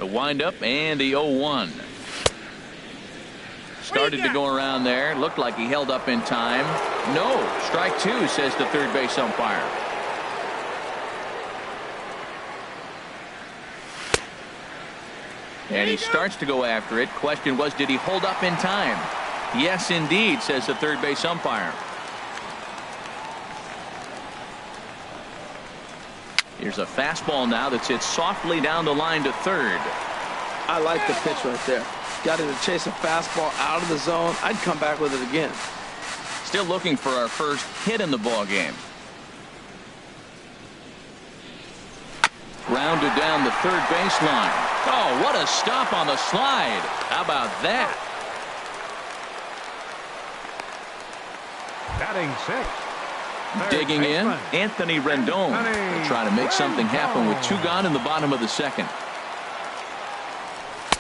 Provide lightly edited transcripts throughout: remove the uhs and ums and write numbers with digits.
The windup and the 0-1. Started to go around there. Looked like he held up in time. No. Strike two, says the third base umpire. And he starts to go after it. Question was, did he hold up in time? Yes, indeed, says the third base umpire. Here's a fastball now that's hit softly down the line to third. I like the pitch right there. Got him to chase a fastball out of the zone. I'd come back with it again. Still looking for our first hit in the ball game. Grounded down the third baseline. Oh, what a stop on the slide. How about that? Batting six. Digging in, Anthony Rendon. They're trying to make something happen with two gone in the bottom of the second.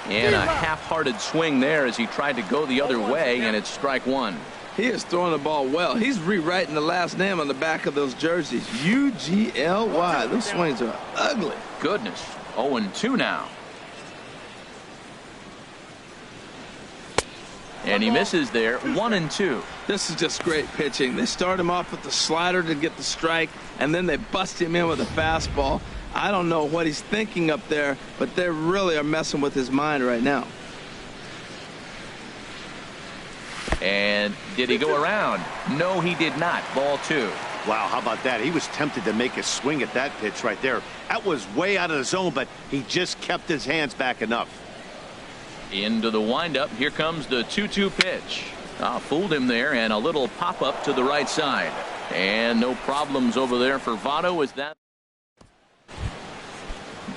And a half-hearted swing there as he tried to go the other way, and it's strike one. He is throwing the ball well. He's rewriting the last name on the back of those jerseys. UGLY. Those swings are ugly. Goodness. 0-2 now. And he misses there. 1-2. This is just great pitching. They start him off with the slider to get the strike, and then they bust him in with a fastball. I don't know what he's thinking up there, but they really are messing with his mind right now. And did he go around? No, he did not. Ball two. Wow, how about that? He was tempted to make a swing at that pitch right there. That was way out of the zone, but he just kept his hands back enough. Into the windup. Here comes the 2-2 pitch. Fooled him there, and a little pop-up to the right side. And no problems over there for Votto as that.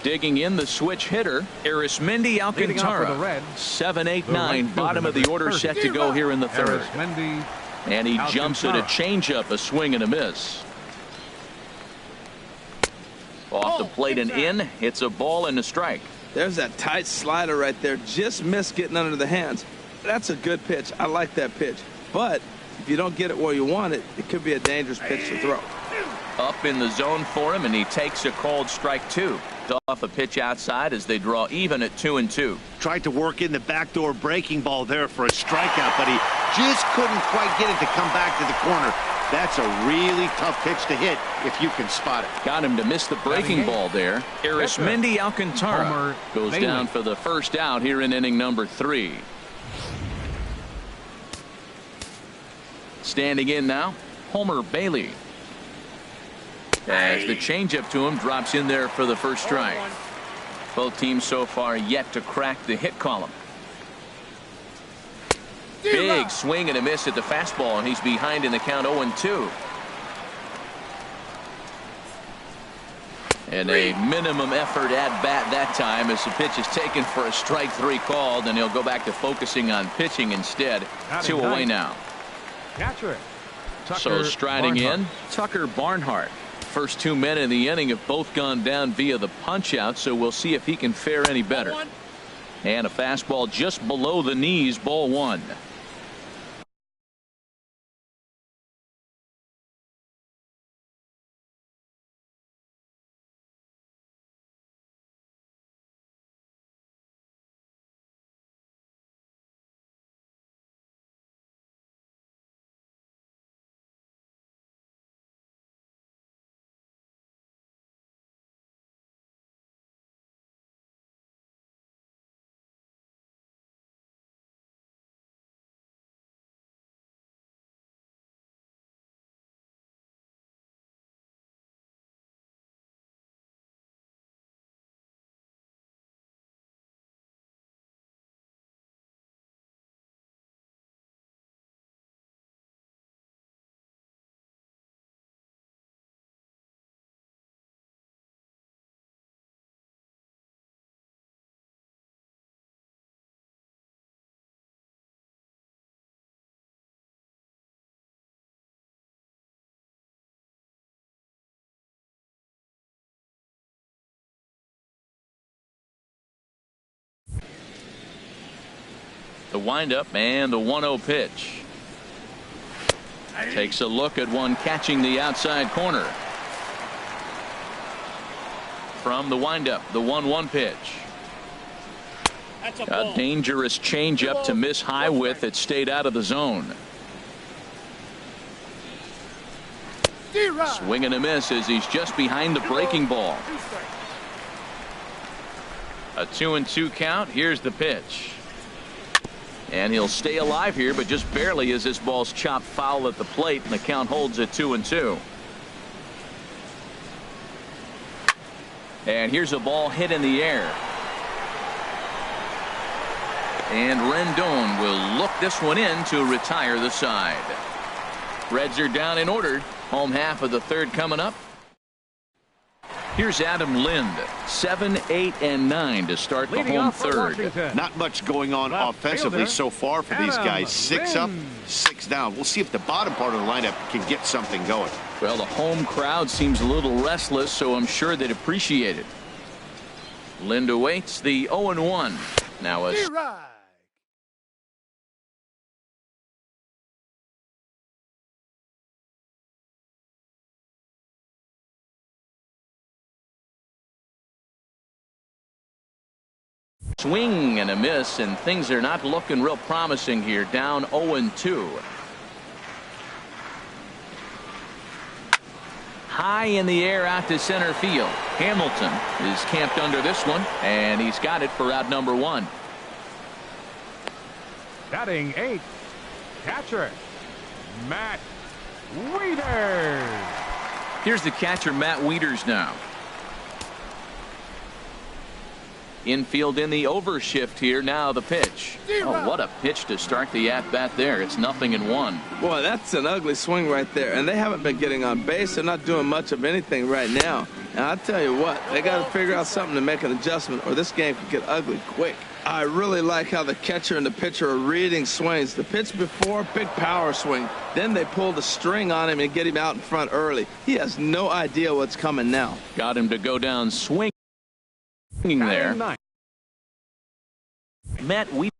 Digging in, the switch hitter, Arismendi Alcantara. 7, 8, 9. Bottom of the order set to go here in the third. And he jumps at a changeup, a swing and a miss. Off the plate and in. It's a ball and a strike. There's that tight slider right there. Just missed getting under the hands. That's a good pitch. I like that pitch. But if you don't get it where you want it, it could be a dangerous pitch to throw. Up in the zone for him, and he takes a called strike two. Off a pitch outside as they draw even at 2-2. Tried to work in the backdoor breaking ball there for a strikeout, but he just couldn't quite get it to come back to the corner. That's a really tough pitch to hit if you can spot it. Got him to miss the breaking ball there. Arismendi Alcantara goes down for the first out here in inning number 3. Standing in now, Homer Bailey. As the changeup to him drops in there for the first strike. Both teams so far yet to crack the hit column. Big swing and a miss at the fastball, and he's behind in the count 0-2. And a minimum effort at bat that time as the pitch is taken for a strike 3 called, and he'll go back to focusing on pitching instead. 2 away now. So striding in, Tucker Barnhart. First 2 men in the inning have both gone down via the punch out, so we'll see if he can fare any better. And a fastball just below the knees, ball 1. The windup and the 1-0 pitch. Takes a look at one catching the outside corner. From the windup, the 1-1 pitch. A dangerous changeup to miss high with. It stayed out of the zone. Swing and a miss as he's just behind the breaking ball. A 2-2 count. Here's the pitch. And he'll stay alive here, but just barely as this ball's chopped foul at the plate, and the count holds at 2-2. And here's a ball hit in the air. And Rendon will look this one in to retire the side. Reds are down in order. Home half of the third coming up. Here's Adam Lind, 7, 8, and 9 to start the home third. Not much going on offensively so far for these guys. 6 up, 6 down. We'll see if the bottom part of the lineup can get something going. Well, the home crowd seems a little restless, so I'm sure they'd appreciate it. Lind awaits the 0-1. Now a swing and a miss, and things are not looking real promising here. Down 0-2. High in the air out to center field. Hamilton is camped under this one, and he's got it for out number 1. Batting 8th, catcher Matt Wieters. Here's the catcher, Matt Wieters, now. Infield in the overshift here. Now the pitch. Oh, what a pitch to start the at-bat there. It's 0-1. Boy, that's an ugly swing right there. And they haven't been getting on base. They're not doing much of anything right now. And I'll tell you what, they got to figure out something to make an adjustment, or this game could get ugly quick. I really like how the catcher and the pitcher are reading swings. The pitch before, big power swing. Then they pull the string on him and get him out in front early. He has no idea what's coming now. Got him to go down swinging there. Matt Wieters.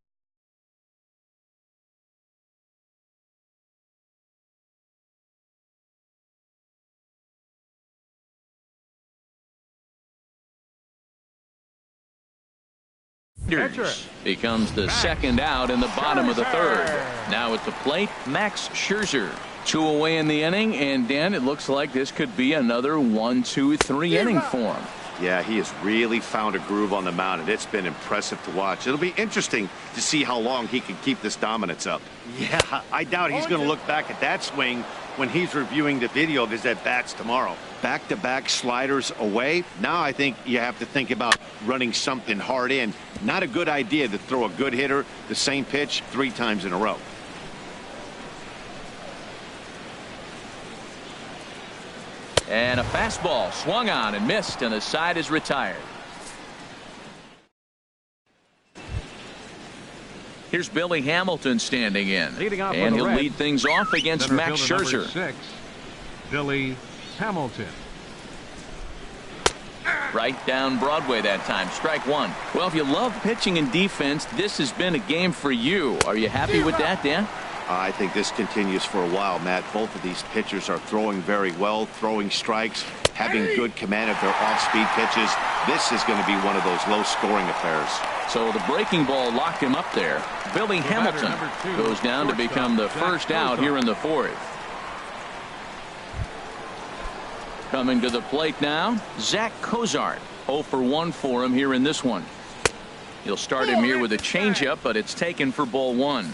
Becomes the second out in the bottom of the third. Now at the plate, Max Scherzer. 2 away in the inning, and Dan, it looks like this could be another 1, 2, 3 inning for him. Yeah, he has really found a groove on the mound, and it's been impressive to watch. It'll be interesting to see how long he can keep this dominance up. Yeah, I doubt he's going to look back at that swing when he's reviewing the video of his at-bats tomorrow. Back-to-back sliders away. Now I think you have to think about running something hard in. Not a good idea to throw a good hitter the same pitch 3 times in a row. And a fastball swung on and missed, and the side is retired. Here's Billy Hamilton standing in, and he'll lead things off against Max Scherzer. 6, Billy Hamilton. Right down Broadway that time. Strike 1. Well, if you love pitching and defense, this has been a game for you. Are you happy with that, Dan? I think this continues for a while, Matt. Both of these pitchers are throwing very well, throwing strikes, having good command of their off-speed pitches. This is going to be one of those low-scoring affairs. So the breaking ball locked him up there. Billy Hamilton goes down to become the first out here in the fourth. Coming to the plate now, Zach Cozart. 0 for 1 for him here in this one. He'll start him here with a changeup, but it's taken for ball 1.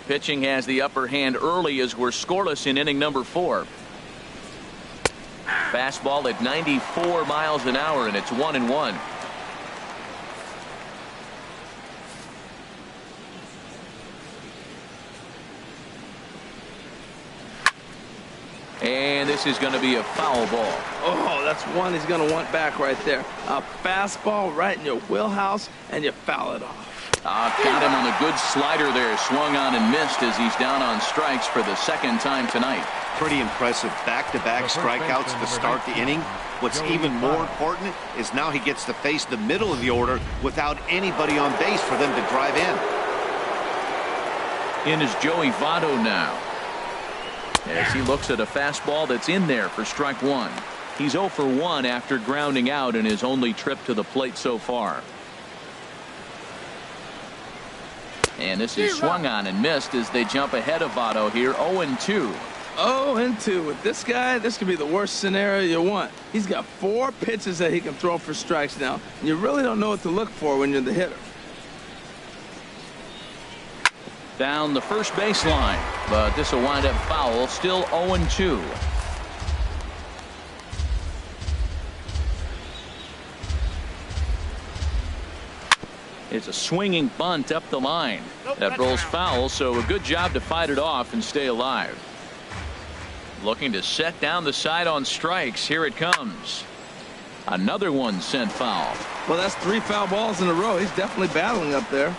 Pitching has the upper hand early as we're scoreless in inning number 4. Fastball at 94 miles an hour, and it's 1-1. And this is going to be a foul ball. Oh, that's one he's going to want back right there. A fastball right in your wheelhouse, and you foul it off. Got him on a good slider there. Swung on and missed as he's down on strikes for the second time tonight. Pretty impressive back-to-back strikeouts to start the inning. What's even more important is now he gets to face the middle of the order without anybody on base for them to drive in. In is Joey Votto now, as he looks at a fastball that's in there for strike 1. He's 0 for 1 after grounding out in his only trip to the plate so far. And this is swung on and missed as they jump ahead of Otto here, 0-2. 0-2 with this guy. This could be the worst scenario you want. He's got 4 pitches that he can throw for strikes now, and you really don't know what to look for when you're the hitter. Down the first baseline, but this will wind up foul. Still 0-2. It's a swinging bunt up the line. That rolls foul, so a good job to fight it off and stay alive. Looking to set down the side on strikes. Here it comes. Another one sent foul. Well, that's 3 foul balls in a row. He's definitely battling up there.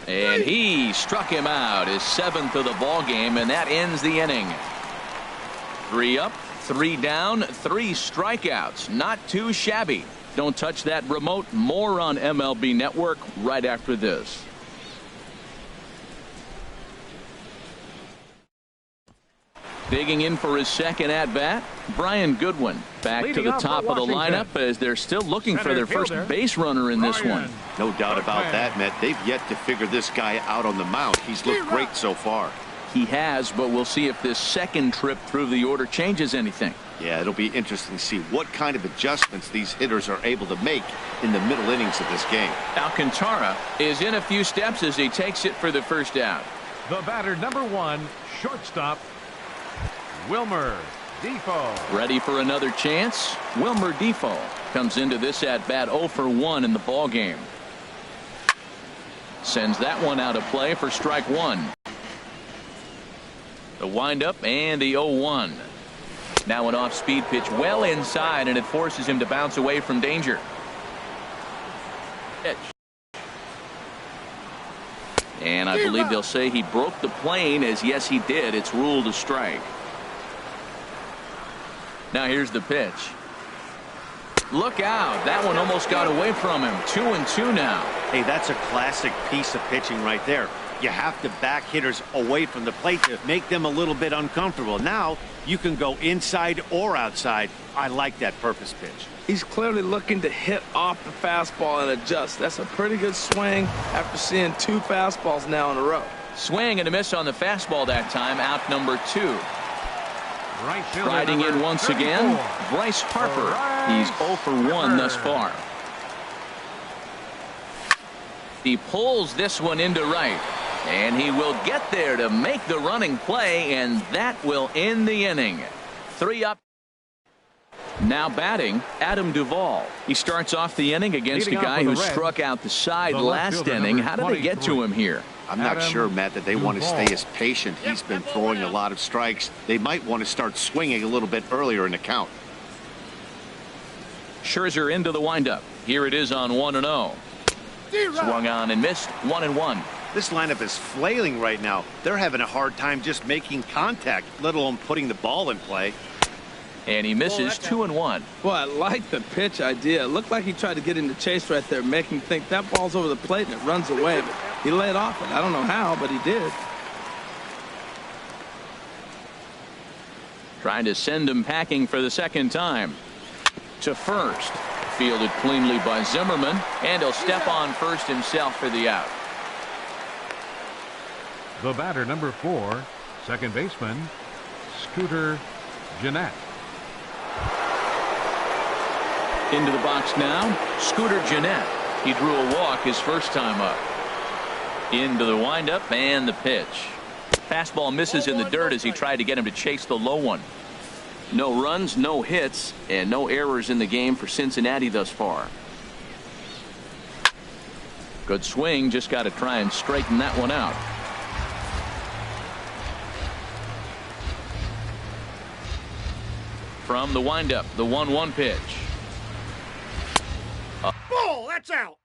And he struck him out, his 7th of the ball game, and that ends the inning. 3 up, 3 down, 3 strikeouts. Not too shabby. Don't touch that remote. More on MLB Network right after this. Digging in for his second at-bat, Brian Goodwin back to the top of the lineup as they're still looking for their first base runner in this one. No doubt about that, Matt. They've yet to figure this guy out on the mound. He's looked great so far. He has, but we'll see if this second trip through the order changes anything. Yeah, it'll be interesting to see what kind of adjustments these hitters are able to make in the middle innings of this game. Alcantara is in a few steps as he takes it for the first out. The batter, number 1, shortstop, Wilmer Defoe. Ready for another chance? Wilmer Defoe comes into this at-bat 0 for 1 in the ball game. Sends that one out of play for strike 1. The windup and the 0-1. Now an off-speed pitch well inside, and it forces him to bounce away from danger. Pitch. And I believe they'll say he broke the plane, as yes he did. It's ruled a strike. Now here's the pitch. Look out. That one almost got away from him. 2-2 now. Hey, that's a classic piece of pitching right there. You have to back hitters away from the plate to make them a little bit uncomfortable. Now you can go inside or outside. I like that purpose pitch. He's clearly looking to hit off the fastball and adjust. That's a pretty good swing after seeing 2 fastballs now in a row. Swing and a miss on the fastball that time. Out number 2. Riding in once again, Bryce Harper. He's 0 for 1 thus far. He pulls this one into right, and he will get there to make the running play, and that will end the inning. 3 up. Now batting, Adam Duvall. He starts off the inning against a guy who struck out the side last inning. How did they get to him here? I'm not sure, Matt, that they want to stay as patient. He's been throwing a lot of strikes. They might want to start swinging a little bit earlier in the count. Scherzer into the windup. Here it is on 1-0. Swung on and missed. 1-1. This lineup is flailing right now. They're having a hard time just making contact, let alone putting the ball in play. And he misses. 2-1. Well, I like the pitch idea. It looked like he tried to get him to chase right there, make him think that ball's over the plate and it runs away. But he laid off it. I don't know how, but he did. Trying to send him packing for the second time. To first. Fielded cleanly by Zimmerman. And he'll step on first himself for the out. The batter, number 4, second baseman, Scooter Gennett. Into the box now, Scooter Gennett. He drew a walk his first time up. Into the windup and the pitch. Fastball misses in the dirt as he tried to get him to chase the low one. No runs, no hits, and no errors in the game for Cincinnati thus far. Good swing, just got to try and straighten that one out. From the windup, the 1-1 pitch. Ball, that's out.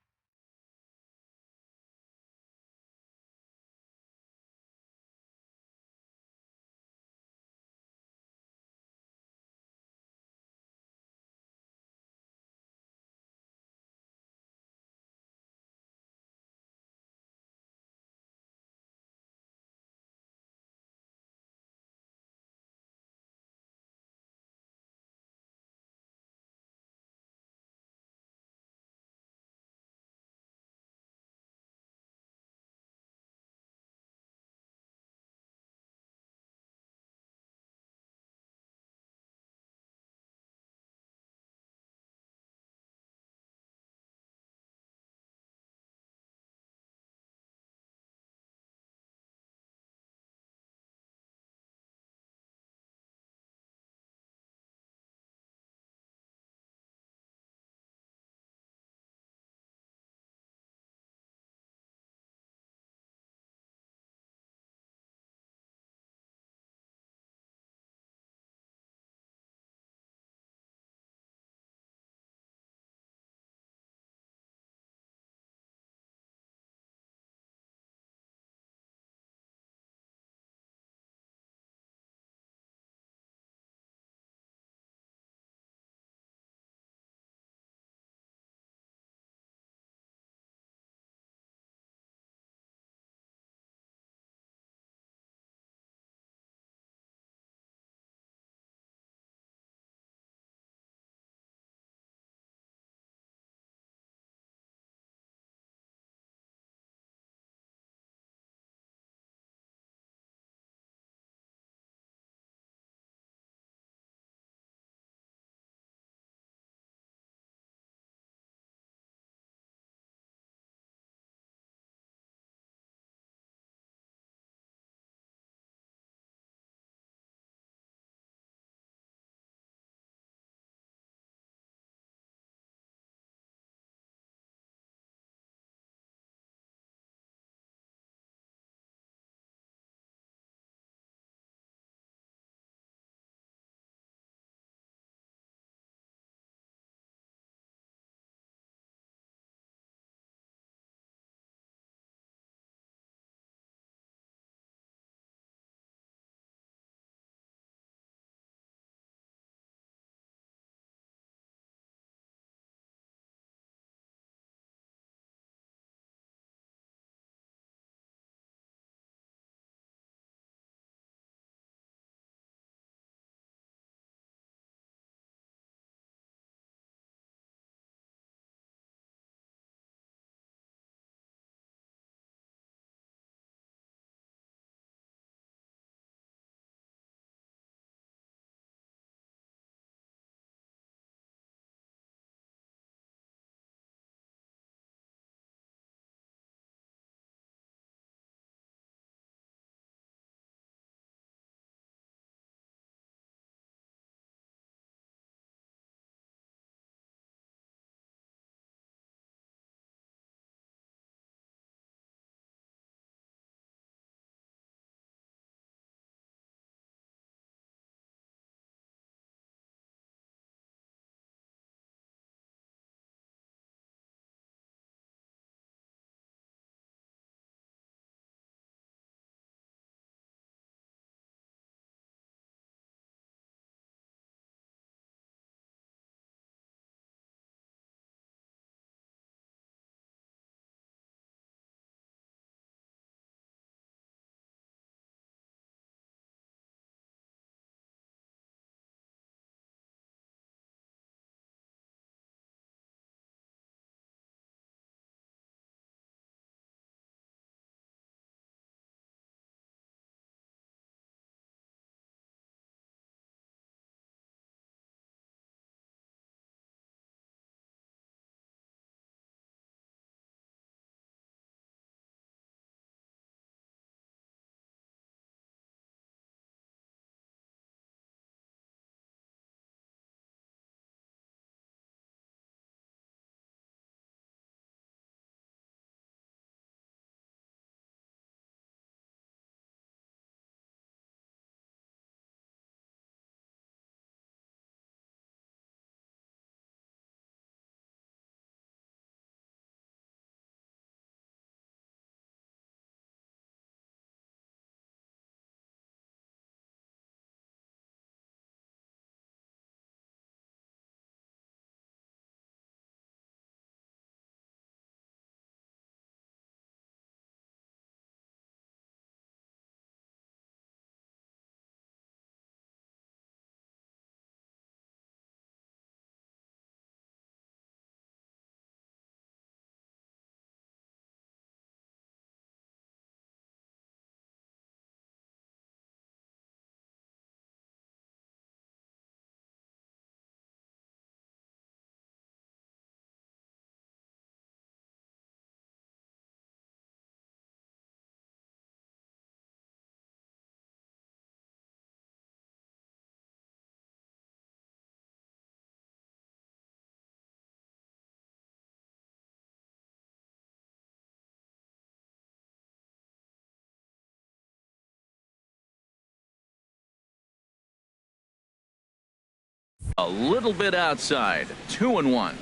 A little bit outside. 2-1.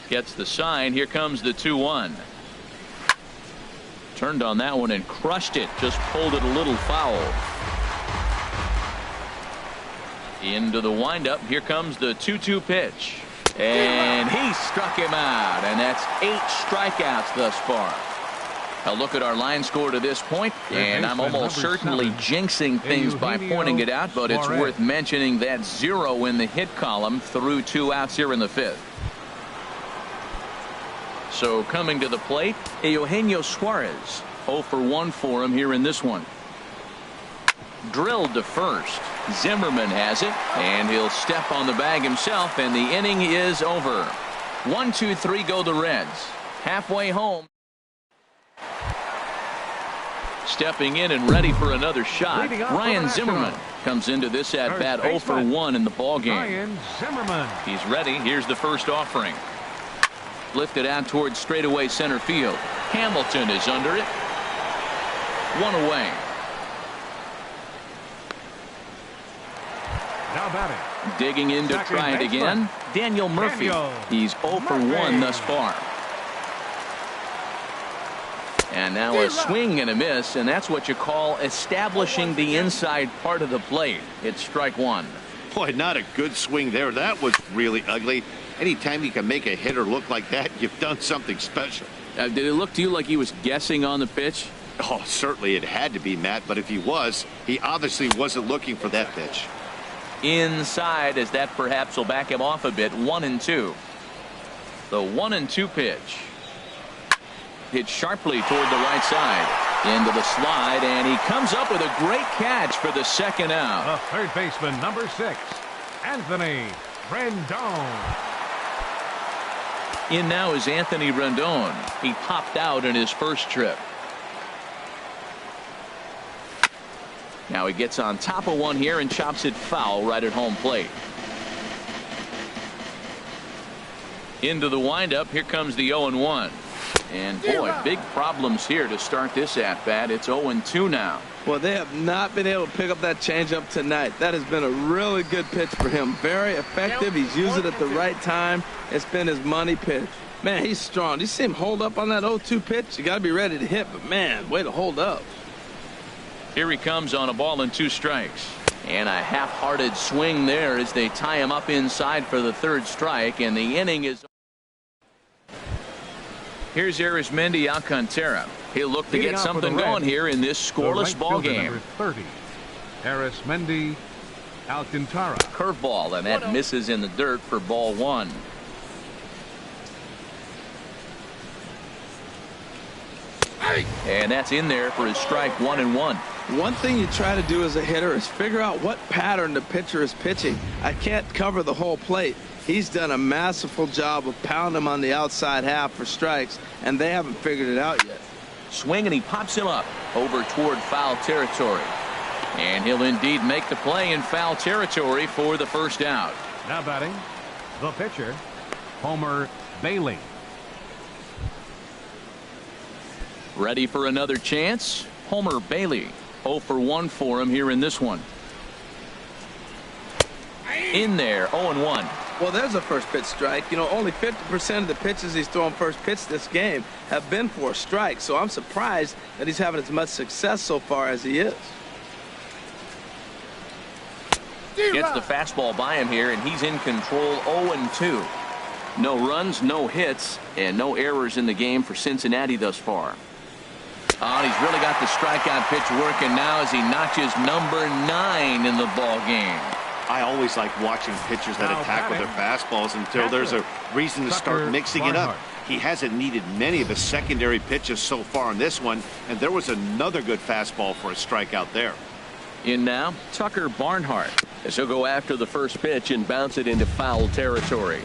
Gets the sign. Here comes the 2-1. Turned on that one and crushed it. Just pulled it a little foul. Into the windup. Here comes the 2-2 pitch. And he struck him out. And that's 8 strikeouts thus far. A look at our line score to this point, and I'm almost certainly jinxing things by pointing it out, but it's worth mentioning that 0 in the hit column through 2 outs here in the 5th. So coming to the plate, Eugenio Suarez. 0 for 1 for him here in this one. Drilled to first. Zimmerman has it, and he'll step on the bag himself, and the inning is over. 1-2-3 go the Reds. Halfway home. Stepping in and ready for another shot. Ryan Zimmerman comes into this at bat 0 for 1 in the ball game. Ryan Zimmerman. He's ready. Here's the first offering. Lifted out towards straightaway center field. Hamilton is under it. 1 away. Now batting. Digging in to try it again. Daniel Murphy. He's 0 for 1 thus far. And now a swing and a miss, and that's what you call establishing the inside part of the plate. It's strike 1. Boy, not a good swing there. That was really ugly. Anytime you can make a hitter look like that, you've done something special. Did it look to you like he was guessing on the pitch? Oh, certainly it had to be, Matt, but if he was, he obviously wasn't looking for that pitch. Inside, as that perhaps will back him off a bit. 1-2. The 1-2 pitch. Hit sharply toward the right side. Into the slide, and he comes up with a great catch for the second out. The third baseman, number 6, Anthony Rendon. In now is Anthony Rendon. He popped out in his first trip. Now he gets on top of one here and chops it foul right at home plate. Into the windup. Here comes the 0-1. And boy, big problems here to start this at bat. It's 0-2 now. Well, they have not been able to pick up that changeup tonight. That has been a really good pitch for him. Very effective. He's used it at the right time. It's been his money pitch. Man, he's strong. You see him hold up on that 0-2 pitch? You got to be ready to hit, but man, way to hold up. Here he comes on a ball and 2 strikes. And a half-hearted swing there as they tie him up inside for the 3rd strike, and the inning is. Here's Arismendi Alcantara. He'll look to get something going here in this scoreless ball game. 30, Arismendi Alcantara. Curveball, and that misses in the dirt for ball 1. And that's in there for his strike 1-1. One thing you try to do as a hitter is figure out what pattern the pitcher is pitching. I can't cover the whole plate. He's done a masterful job of pounding him on the outside half for strikes, and they haven't figured it out yet. Swing, and he pops him up over toward foul territory. And he'll indeed make the play in foul territory for the first out. Now batting, the pitcher, Homer Bailey. Ready for another chance? Homer Bailey. 0 for 1 for him here in this one. In there, 0-1. Well, there's a first pitch strike. You know, only 50% of the pitches he's thrown first pitch this game have been for a strike. So I'm surprised that he's having as much success so far as he is. Gets the fastball by him here, and he's in control. 0-2. No runs, no hits, and no errors in the game for Cincinnati thus far. Oh, he's really got the strikeout pitch working now as he notches number 9 in the ball game. I always like watching pitchers that attack with their fastballs until there's a reason to start mixing it up. He hasn't needed many of his secondary pitches so far in this one, and there was another good fastball for a strikeout there. In now, Tucker Barnhart, as he'll go after the first pitch and bounce it into foul territory.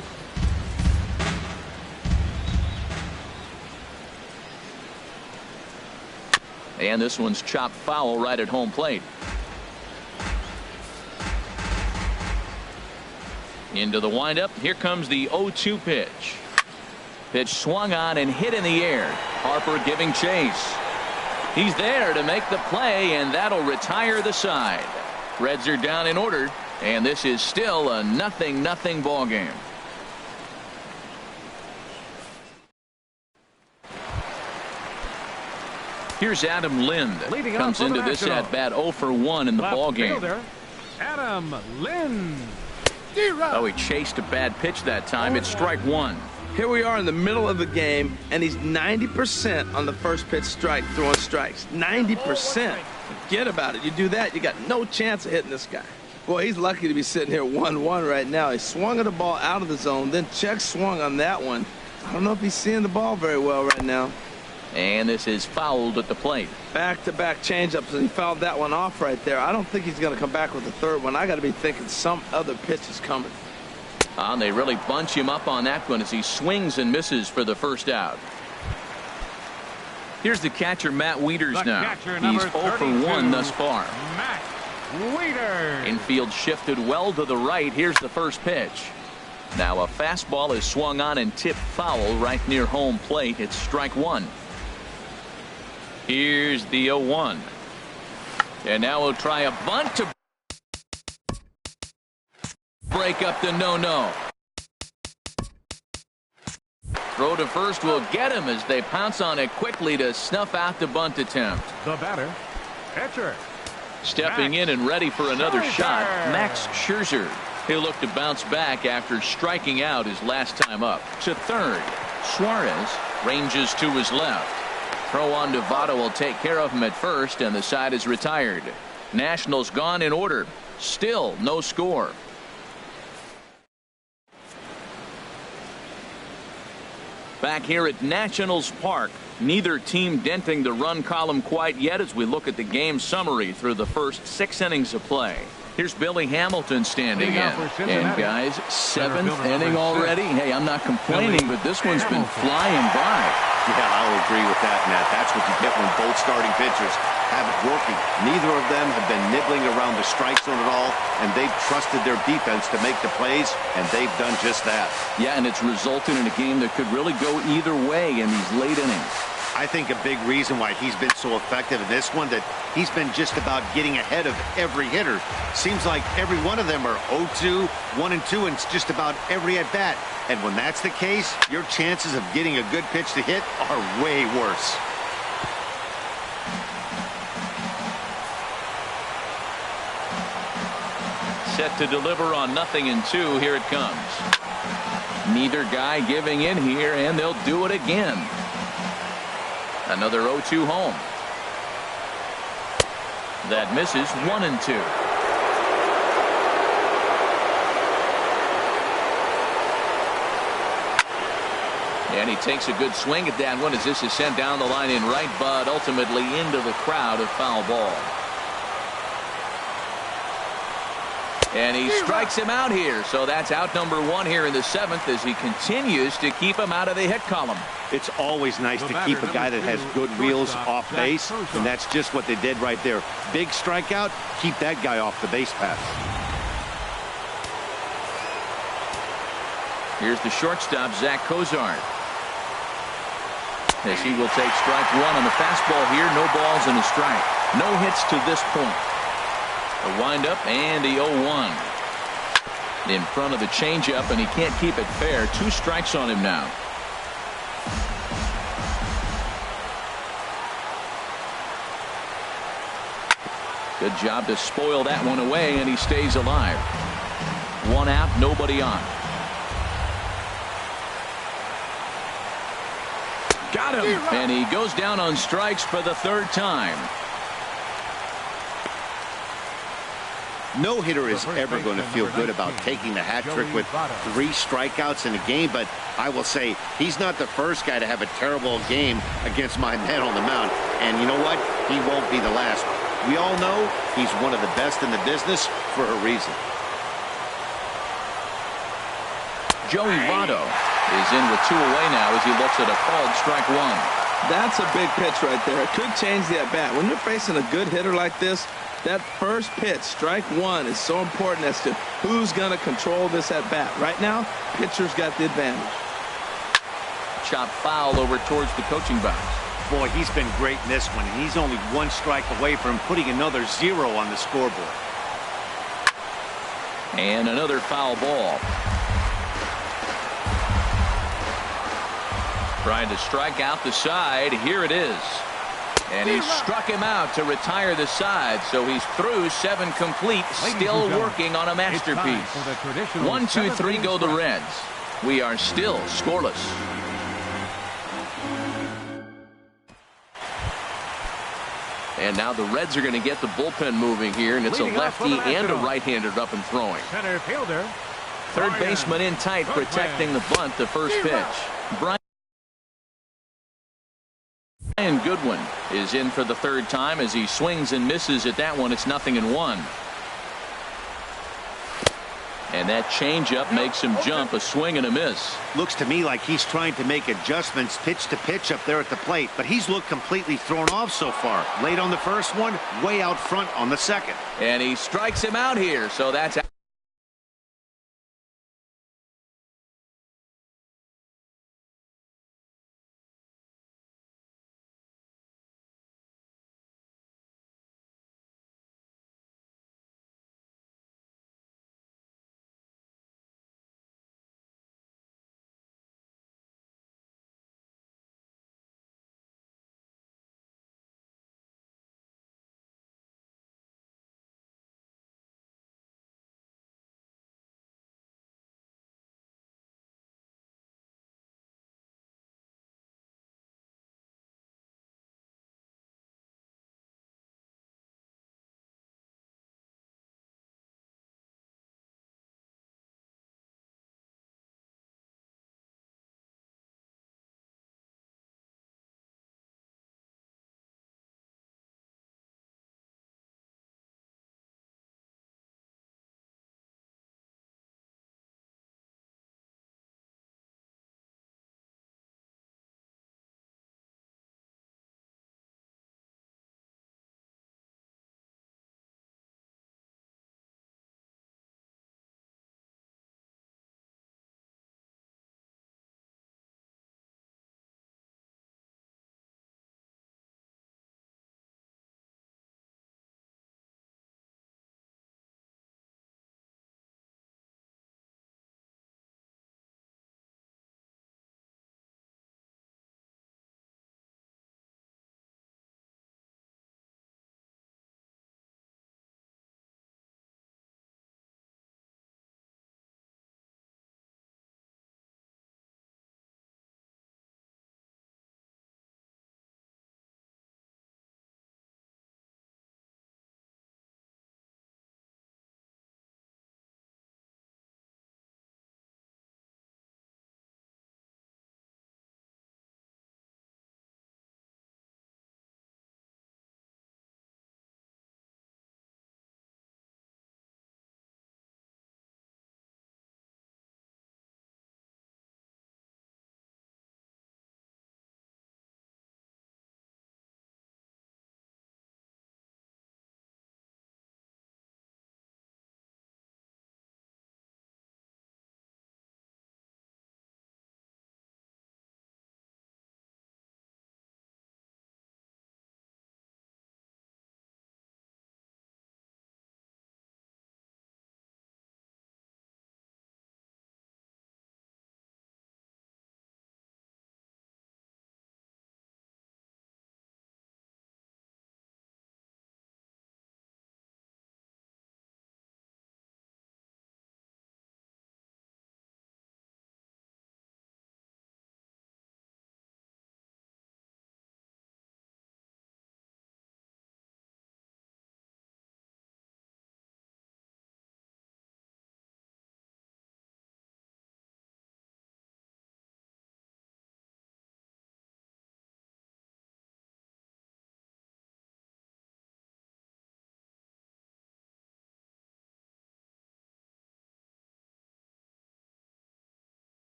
And this one's chopped foul right at home plate. Into the windup. Here comes the 0-2 pitch. Pitch swung on and hit in the air. Harper giving chase. He's there to make the play, and that'll retire the side. Reds are down in order, and this is still a 0-0 ball game. Here's Adam Lind. Comes into this at bat 0 for 1 in the ball game. Adam Lind. Oh, he chased a bad pitch that time. It's strike one. Here we are in the middle of the game, and he's 90% on the first pitch strike, throwing strikes. 90%. Forget about it. You do that, you got no chance of hitting this guy. Boy, he's lucky to be sitting here 1-1 right now. He swung at the ball out of the zone, then check swung on that one. I don't know if he's seeing the ball very well right now. And this is fouled at the plate. Back-to-back changeups, and he fouled that one off right there. I don't think he's going to come back with the third one. I got to be thinking some other pitch is coming. And they really bunch him up on that one as he swings and misses for the first out. Here's the catcher, Matt Wieters now. He's 0 for 1 thus far. Matt Wieters. Infield shifted well to the right. Here's the first pitch. Now a fastball is swung on and tipped foul right near home plate. It's strike one. Here's the 0-1. And now we'll try a bunt to break up the no-no. Throw to first will get him as they pounce on it quickly to snuff out the bunt attempt. The batter, pitcher. Stepping in and ready for another shot, Max Scherzer. He'll look to bounce back after striking out his last time up. To third, Suarez ranges to his left. Throw on to Votto will take care of him at first, and the side is retired. Nationals gone in order. Still no score. Back here at Nationals Park, neither team denting the run column quite yet as we look at the game summary through the first 6 innings of play. Here's Billy Hamilton standing in. And guys, 7th inning already. Hey, I'm not complaining, but this one's been flying by. Yeah, I'll agree with that, Matt. That's what you get when both starting pitchers have it working. Neither of them have been nibbling around the strike zone at all, and they've trusted their defense to make the plays, and they've done just that. Yeah, and it's resulted in a game that could really go either way in these late innings. I think a big reason why he's been so effective in this one that he's been just about getting ahead of every hitter. Seems like every one of them are 0-2, 1-2, and it's just about every at-bat. And when that's the case, your chances of getting a good pitch to hit are way worse. Set to deliver on 0-2. Here it comes. Neither guy giving in here, and they'll do it again. Another 0-2 home. That misses. 1-2. And he takes a good swing at that one as this is sent down the line in right, but ultimately into the crowd, a foul ball. And he strikes him out here. So that's out number 1 here in the 7th as he continues to keep him out of the hit column. It's always nice to keep a guy that has good wheels off base, and that's just what they did right there. Big strikeout, keep that guy off the base path. Here's the shortstop, Zach Cozart. As he will take strike 1 on the fastball here. No balls and a strike. No hits to this point. A windup and the 0-1. In front of the changeup, and he can't keep it fair. 2 strikes on him now. Good job to spoil that one away, and he stays alive. 1 out, nobody on. Got him. And he goes down on strikes for the 3rd time. No hitter is ever going to feel good about taking the hat trick with 3 strikeouts in a game, but I will say he's not the first guy to have a terrible game against my man on the mound. And you know what? He won't be the last. We all know he's one of the best in the business for a reason. Joey Votto is in with 2 away now as he looks at a called strike 1. That's a big pitch right there. It could change the at-bat. When you're facing a good hitter like this, that first pitch, strike 1, is so important as to who's going to control this at-bat. Right now, pitcher's got the advantage. Chop foul over towards the coaching box. Boy, he's been great in this one, and he's only 1 strike away from putting another 0 on the scoreboard. And another foul ball. Trying to strike out the side. Here it is. And he struck him out to retire the side. So he's through 7 complete, still working on a masterpiece. 1, 2, 3 go the Reds. We are still scoreless. And now the Reds are going to get the bullpen moving here, and it's a lefty and a right-hander up and throwing. Center fielder. Third baseman in tight, protecting the bunt, the first pitch. Brian Goodwin is in for the third time as he swings and misses at that one. It's 0-1. And that changeup makes him jump, a swing and a miss. Looks to me like he's trying to make adjustments pitch to pitch up there at the plate, but he's looked completely thrown off so far. Late on the first one, way out front on the second. And he strikes him out here, so that's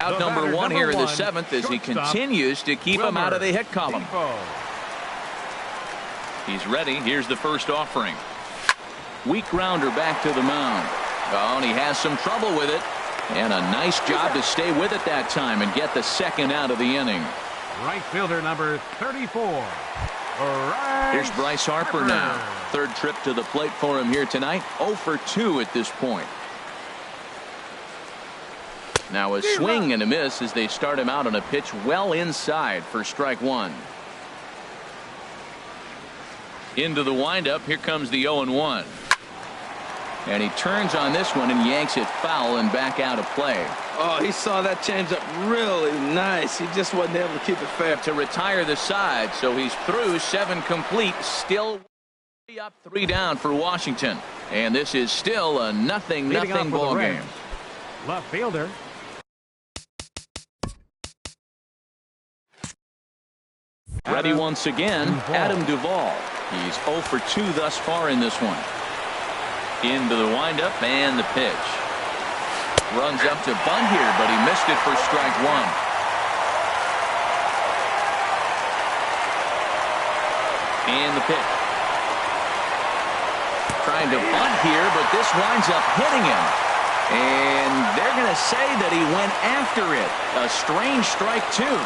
Out number one here in the seventh as he continues to keep him out of the hit column. He's ready. Here's the first offering. Weak grounder back to the mound. Oh, and he has some trouble with it. And a nice job to stay with it that time and get the second out of the inning. Right fielder number 34. Here's Bryce Harper now. Third trip to the plate for him here tonight. 0 for 2 at this point. Now a swing and a miss as they start him out on a pitch well inside for strike one. Into the windup. Here comes the 0-1. And he turns on this one and yanks it foul and back out of play. Oh, he saw that changeup really nice. He just wasn't able to keep it fair. To retire the side, so he's through 7 complete. Still up 3 down for Washington. And this is still a nothing ball game. Left fielder. Ready once again, Adam Duvall. He's 0 for 2 thus far in this one. Into the windup and the pitch. Runs up to bunt here, but he missed it for strike one. And the pitch. Trying to bunt here, but this winds up hitting him. And they're going to say that he went after it. A strange strike, too.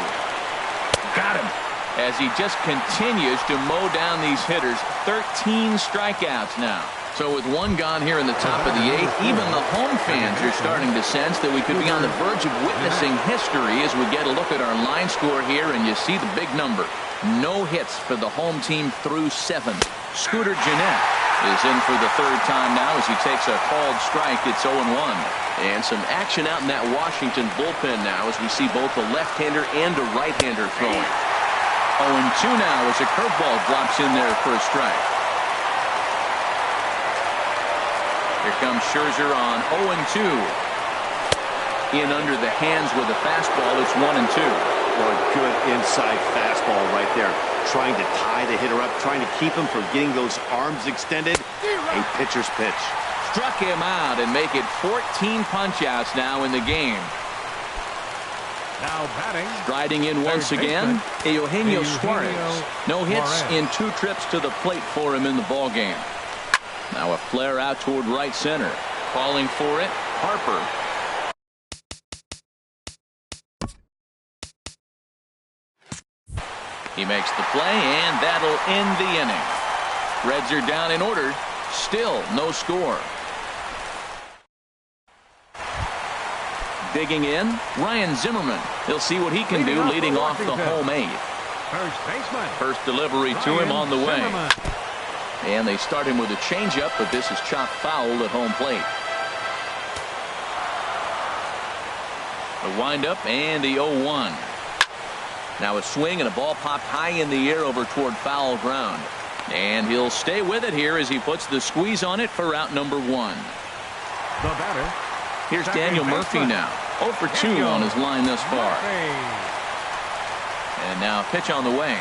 Got him. As he just continues to mow down these hitters. 13 strikeouts now. So with one gone here in the top of the 8th, even the home fans are starting to sense that we could be on the verge of witnessing history as we get a look at our line score here, and you see the big number. No hits for the home team through 7. Scooter Gennett is in for the 3rd time now as he takes a called strike. It's 0-1. And some action out in that Washington bullpen now as we see both a left-hander and a right-hander throwing. 0-2 now as a curveball drops in there for a strike. Here comes Scherzer on 0-2. In under the hands with a fastball. It's 1-2. Well, a good inside fastball right there. Trying to tie the hitter up, trying to keep him from getting those arms extended. A pitcher's pitch. Struck him out and make it 14 punch-outs now in the game. Now batting. Striding in once again, Eugenio Suarez. No hits in 2 trips to the plate for him in the ballgame. Now a flare out toward right center. Calling for it, Harper. He makes the play, and that'll end the inning. Reds are down in order. Still no score. Digging in, Ryan Zimmerman. He'll see what he can do leading off the home 8th. First baseman. First delivery to him on the way. And they start him with a changeup, but this is chopped foul at home plate. The windup and the 0-1. Now a swing and a ball popped high in the air over toward foul ground. And he'll stay with it here as he puts the squeeze on it for out number 1. The batter. Here's Daniel Murphy now. 0 for 2 on his line thus far. And now pitch on the way.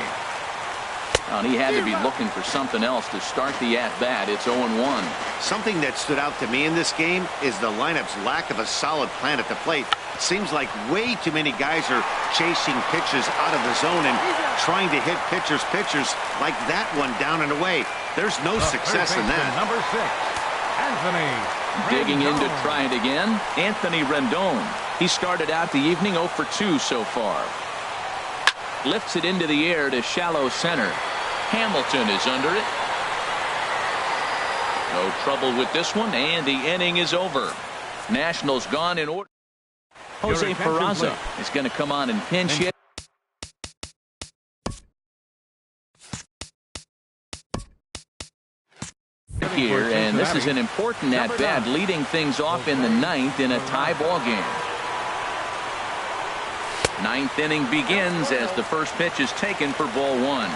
And he had to be looking for something else to start the at-bat. It's 0-1. Something that stood out to me in this game is the lineup's lack of a solid plan at the plate. It seems like way too many guys are chasing pitches out of the zone and trying to hit pitchers like that one down and away. There's no success in that. Number 6, Anthony Digging in to Rendon. try it again, Anthony Rendon. He started out the evening 0 for 2 so far. Lifts it into the air to shallow center. Hamilton is under it. No trouble with this one, and the inning is over. Nationals gone in order. Jose Peraza is going to come on and pinch hit. Here, and this is an important at-bat, leading things off in the 9th in a tie ball game. 9th inning begins as the first pitch is taken for ball 1.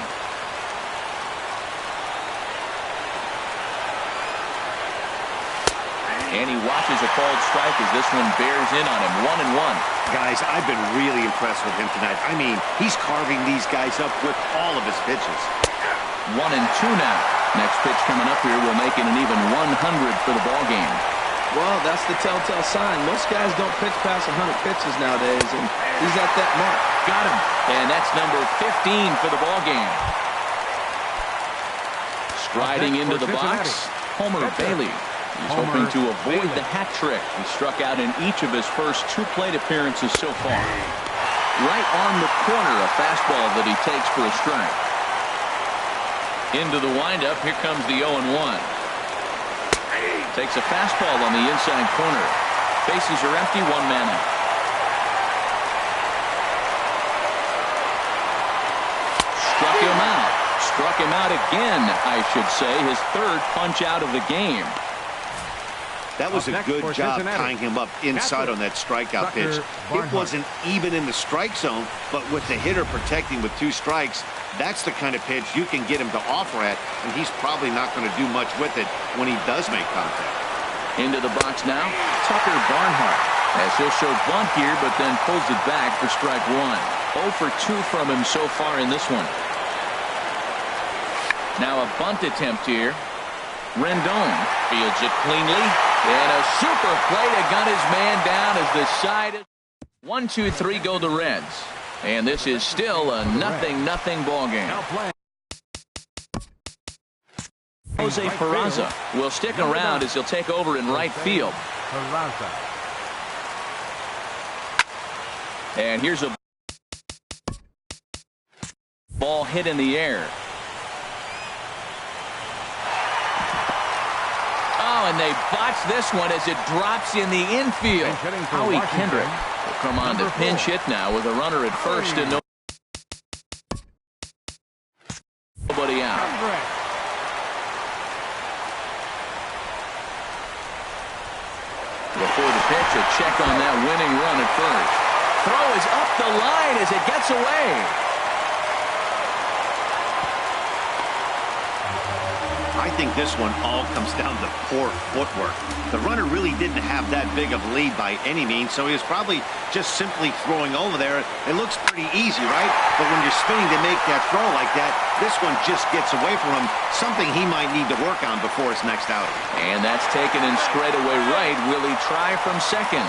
And he watches a called strike as this one bears in on him. 1-1. Guys, I've been really impressed with him tonight. I mean, he's carving these guys up with all of his pitches. 1-2 now. Next pitch coming up here will make it an even 100 for the ball game. Well, that's the telltale sign. Most guys don't pitch past 100 pitches nowadays, and he's at that mark. Got him. And that's number 15 for the ball game. Striding into the box, Homer Bailey. He's hoping to avoid the hat trick. He struck out in each of his first 2 plate appearances so far. Right on the corner, a fastball that he takes for a strike. Into the windup, here comes the 0-1. Takes a fastball on the inside corner. Bases are empty, 1 man out. Struck him out. Struck him out again, I should say. His 3rd punch out of the game. That was a good job tying him up inside on that strikeout pitch. It wasn't even in the strike zone, but with the hitter protecting with 2 strikes, that's the kind of pitch you can get him to offer at, and he's probably not going to do much with it when he does make contact. Into the box now, Tucker Barnhart. As he'll show bunt here, but then pulls it back for strike 1. 0 for 2 from him so far in this one. Now a bunt attempt here. Rendon fields it cleanly. And a super play to gun his man down as the side is 1-2-3 go the Reds. And this is still a 0-0 ball game. Jose Peraza will stick around as he'll take over in right field. And here's a ball hit in the air. And they botch this one as it drops in the infield. Howie Kendrick will come on to pinch hit now with a runner at first and nobody out. Before the pitch, a check on that winning run at first. Throw is up the line as it gets away. I think this one all comes down to poor footwork. The runner really didn't have that big of a lead by any means, so he was probably just simply throwing over there. It looks pretty easy, right? But when you're spinning to make that throw like that, this one just gets away from him, something he might need to work on before his next outing. And that's taken in straightaway right. Will he try from second?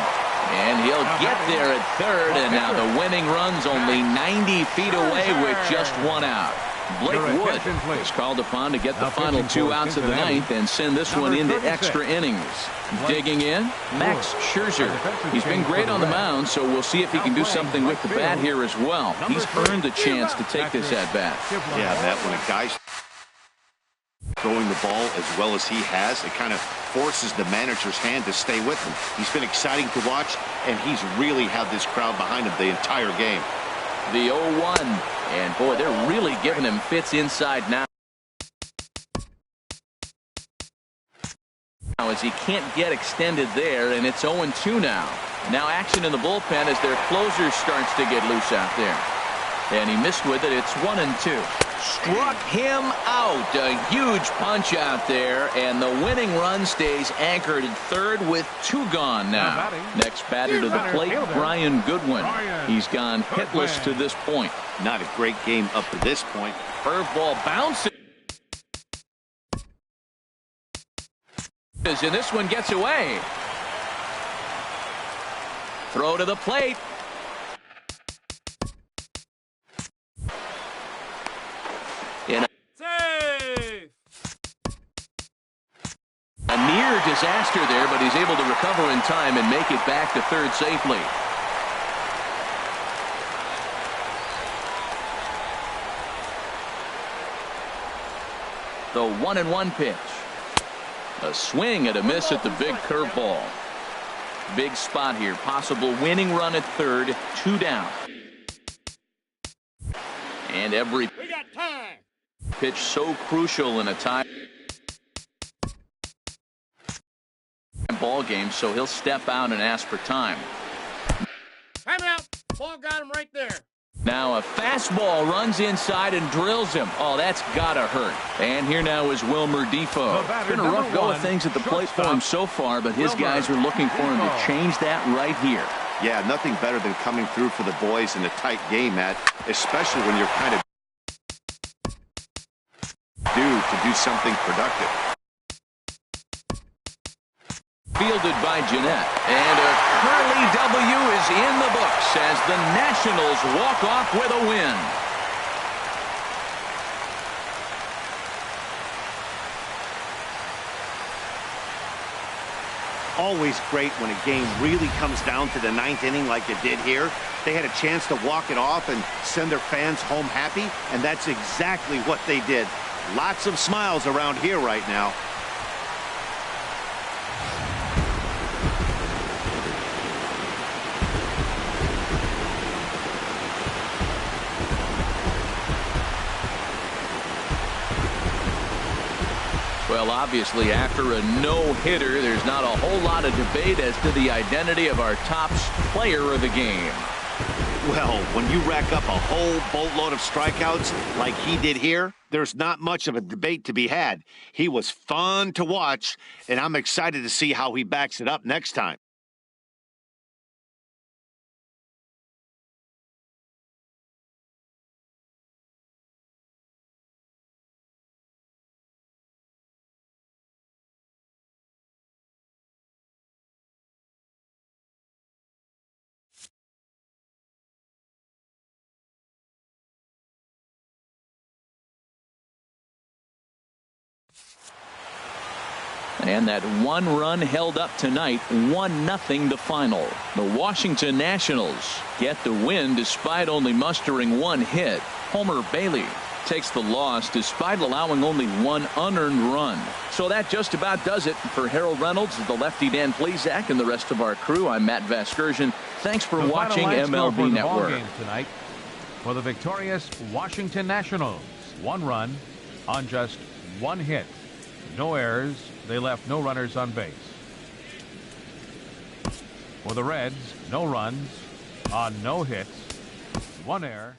And he'll get there at third, and now the winning run's only 90 feet away with just 1 out. Blake Wood is called upon to get the final 2 outs of the 9th and send this one into extra innings. Digging in, Max Scherzer. He's been great on the mound, so we'll see if he can do something with the bat here as well. He's earned the chance to take this at bat. Yeah, Matt, when a guy's throwing the ball as well as he has, it kind of forces the manager's hand to stay with him. He's been exciting to watch, and he's really had this crowd behind him the entire game. The 0-1, and boy, they're really giving him fits inside now. As he can't get extended there, and it's 0-2 now. Now action in the bullpen as their closer starts to get loose out there. And he missed with it. It's 1-2. Struck him out. A huge punch out there, and the winning run stays anchored at third with 2 gone now. Next batter to the plate, Brian Goodwin. He's gone hitless to this point. Not a great game up to this point. Curveball bouncing. And this one gets away. Throw to the plate. A near disaster there, but he's able to recover in time and make it back to third safely. The 1-1 pitch. A swing and a miss at the big curveball. Big spot here. Possible winning run at third. 2 down. And every pitch so crucial in a tie ball game, so he'll step out and ask for time. Time out. Ball got him right there. Now a fastball runs inside and drills him. Oh, that's gotta hurt. And here now is Wilmer Defoe. Been a rough go of things at the plate for him so far, but his guys are looking for him to change that right here. Yeah, nothing better than coming through for the boys in a tight game, Matt, especially when you're kind of due to do something productive. Fielded by Jeanette. And a Curly W is in the books as the Nationals walk off with a win. Always great when a game really comes down to the 9th inning like it did here. They had a chance to walk it off and send their fans home happy, and that's exactly what they did. Lots of smiles around here right now. Well, obviously, after a no-hitter, there's not a whole lot of debate as to the identity of our top player of the game. Well, when you rack up a whole boatload of strikeouts like he did here, there's not much of a debate to be had. He was fun to watch, and I'm excited to see how he backs it up next time. And that one run held up tonight, 1-0 the final. The Washington Nationals get the win despite only mustering one hit. Homer Bailey takes the loss despite allowing only one unearned run. So that just about does it for Harold Reynolds, the lefty Dan Plesac, and the rest of our crew. I'm Matt Vasgersian. Thanks for watching MLB Network. Tonight for the victorious Washington Nationals. One run on just one hit. No errors. They left no runners on base. For the Reds, no runs on no hits. One error.